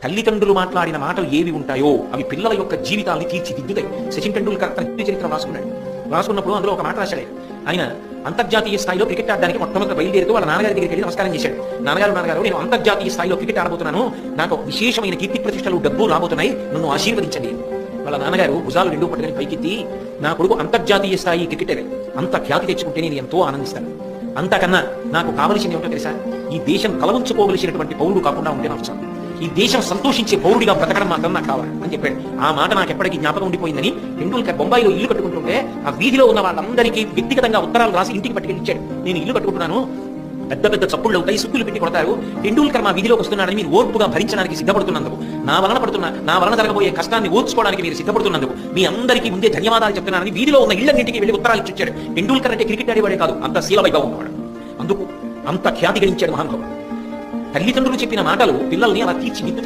తల్లిదండ్రులు మాట్లాడిన మాటలు ఏవి ఉంటాయో అవి పిల్లల యొక్క జీవితాన్ని తీర్చిదిద్దుతాయి. సచిన్ టెండూల్కర్ తన చరిత్ర రాసుకున్నప్పుడు అందులో ఒక మాట రాశాడు. ఆయన అంతర్జాతీయ స్థాయిలో క్రికెట్ ఆడడానికి మొట్టమొదటి బయలుదేరుతూ వాళ్ళ నాన్నగారి దగ్గరికి వెళ్ళి నమస్కారం చేశాడు. నాన్నగారు నేను అంతర్జాతీయ స్థాయిలో క్రికెట్ ఆడబోతున్నాను, నాకు విశేషమైన కీర్తి ప్రతిష్టలు డబ్బు రాబోతున్నాయి, నన్ను ఆశీర్వదించండి. వాళ్ళ నాన్నగారు భుజాలు రెండు పట్టుకుని పైకెత్తి, నా కొడుకు అంతర్జాతీయ స్థాయి క్రికెటర్ అంత ఖ్యాతి తెచ్చుకుంటే నేను ఎంతో ఆనందిస్తాను. అంతకన్నా నాకు కావలసింది ఏమిటో తెలుసా? ఈ దేశం తలవంచుకోవలసినటువంటి పౌరుడు కాకుండా ఉంటే నాకు చాలు. ఈ దేశం సంతోషించే పౌరుడిగా బ్రతకడం మాత్రం నాకు కావాలి అని చెప్పాడు. ఆ మాట నాకు ఎప్పటికీ జ్ఞాపకం ఉండిపోయిందని టెండూల్కర్ బొంబాయిలో ఇల్లు కట్టుకుంటుంటే ఆ వీధిలో ఉన్న వాళ్ళందరికీ వ్యక్తిగతంగా ఉత్తరాలు రాసి ఇంటికి పట్టుకెళ్ళి ఇచ్చాడు. నేను ఇల్లు కట్టుకుంటున్నాను, పెద్ద పెద్ద చప్పుళ్ళు అవుతాయి, సుక్కులు పెట్టి కొడతారు, టెండూల్కర్ మా వీధిలోకి వస్తున్నాడని మీరు ఓర్పుగా భరించడానికి సిద్ధపడుతున్నందుకు, నా వలన జరగబోయే కష్టాన్ని ఓర్చుకోవడానికి మీరు సిద్ధపడుతున్నందుకు మీ అందరికీ ముందే ధన్యవాదాలు చెప్తున్నానని వీధిలో ఉన్న ఇళ్లన్నింటికి వెళ్ళి ఉత్తరాలు ఇచ్చాడు. టెండూల్కర్ అంటే క్రికెట్ ఆడేవాడే కాదు, అంత శీలవైగా ఉన్నవాడు. అందుకు అంత ఖ్యాతి గడించాడు మహానుభావుడు. తల్లిదండ్రులు చెప్పిన మాటలు పిల్లల్ని అలా తీర్చిదిద్దుతాయి.